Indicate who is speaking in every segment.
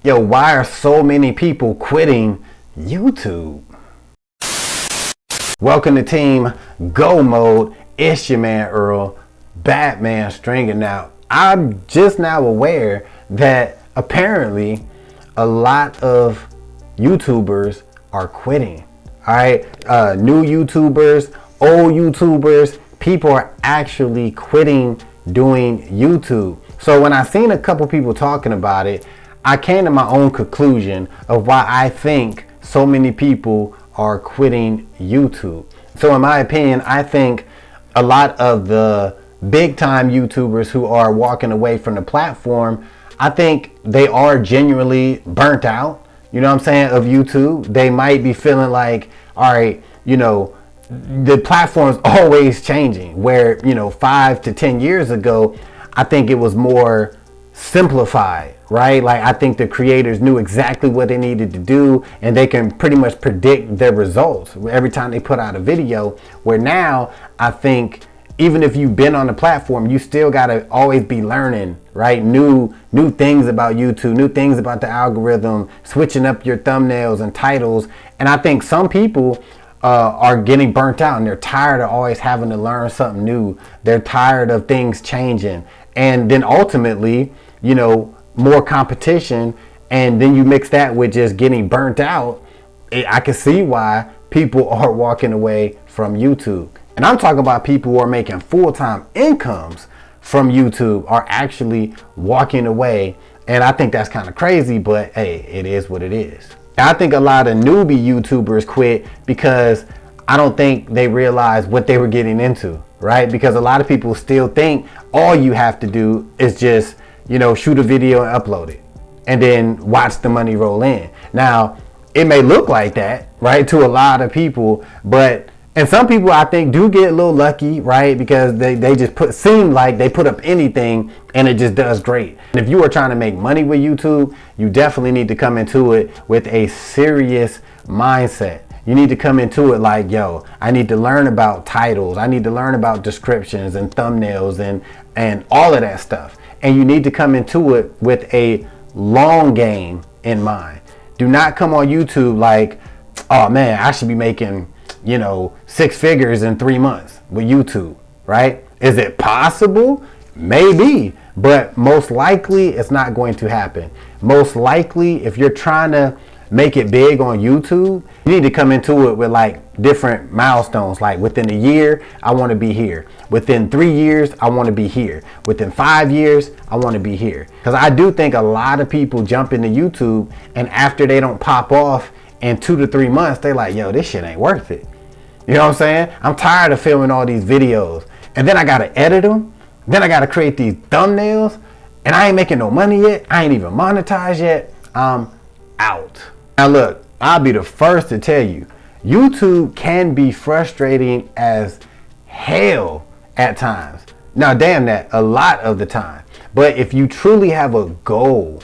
Speaker 1: Yo, why are so many people quitting YouTube? Welcome to Team Go Mode. It's your man Earl, Batman Stringer. Now, I'm just now aware that apparently a lot of YouTubers are quitting. All right, new YouTubers, old YouTubers, people are actually quitting doing YouTube. So when I seen a couple people talking about it, I came to my own conclusion of why I think so many people are quitting YouTube. So in my opinion, I think a lot of the big time YouTubers who are walking away from the platform, I think they are genuinely burnt out, you know what I'm saying, of YouTube. They might be feeling like, all right, you know, the platform's always changing, where, you know, 5 to 10 years ago, I think it was more simplified, right? Like, I think the creators knew exactly what they needed to do, and they can pretty much predict their results every time they put out a video. Where now, I think even if you've been on the platform, you still gotta always be learning, right? New things about YouTube, new things about the algorithm, switching up your thumbnails and titles. And I think some people are getting burnt out, and they're tired of always having to learn something new. They're tired of things changing. And then ultimately, you know, more competition, and then you mix that with just getting burnt out. I can see why people are walking away from YouTube. And I'm talking about people who are making full-time incomes from YouTube are actually walking away. And I think that's kind of crazy, but hey, it is what it is. I think a lot of newbie YouTubers quit because I don't think they realized what they were getting into, right? Because a lot of people still think all you have to do is just, you know, shoot a video and upload it and then watch the money roll in. Now, it may look like that, right, to a lot of people, but and some people I think do get a little lucky, right? Because they just seem like they put up anything and it just does great. And if you are trying to make money with YouTube, you definitely need to come into it with a serious mindset. You need to come into it like, yo, I need to learn about titles. I need to learn about descriptions and thumbnails and all of that stuff. And you need to come into it with a long game in mind. Do not come on YouTube like, oh man, I should be making, you know, 6 figures in 3 months with YouTube, right? Is it possible? Maybe, but most likely it's not going to happen. Most likely, if you're trying to make it big on YouTube, you need to come into it with like different milestones. Like within a year, I want to be here. Within 3 years, I want to be here. Within 5 years, I want to be here. Because I do think a lot of people jump into YouTube, and after they don't pop off in 2 to 3 months, they like, yo, this shit ain't worth it. You know what I'm saying? I'm tired of filming all these videos, and then I gotta edit them. Then I gotta create these thumbnails, and I ain't making no money yet. I ain't even monetized yet. I'm out. Now look, I'll be the first to tell you, YouTube can be frustrating as hell at times. Now damn that, a lot of the time. But if you truly have a goal,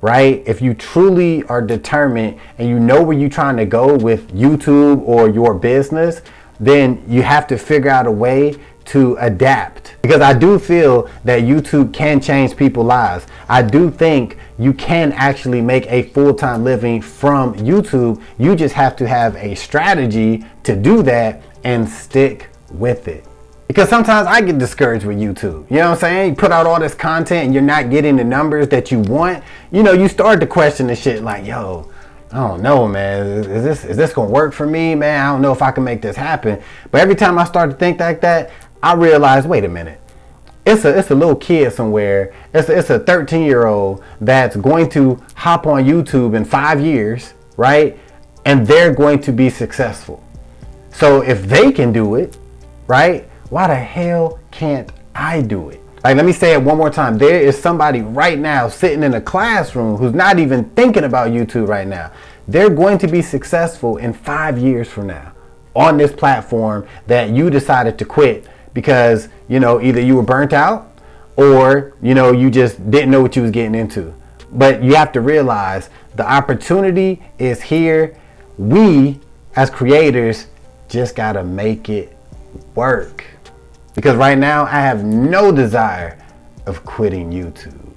Speaker 1: right? If you truly are determined and you know where you're trying to go with YouTube or your business, then you have to figure out a way to adapt. Because I do feel that YouTube can change people's lives. I do think you can actually make a full-time living from YouTube. You just have to have a strategy to do that and stick with it. Because sometimes I get discouraged with YouTube. You know what I'm saying? You put out all this content and you're not getting the numbers that you want. You know, you start to question the shit like, yo, I don't know, man. Is this gonna work for me, man? I don't know if I can make this happen. But every time I start to think like that, I realize, wait a minute. It's a little kid somewhere. It's a 13-year-old that's going to hop on YouTube in 5 years, right? And they're going to be successful. So if they can do it, right? Why the hell can't I do it? Like, let me say it one more time. There is somebody right now sitting in a classroom who's not even thinking about YouTube right now. They're going to be successful in 5 years from now on this platform that you decided to quit because, you know, either you were burnt out or, you know, you just didn't know what you was getting into. But you have to realize the opportunity is here. We as creators just gotta make it work. Because right now I have no desire of quitting YouTube.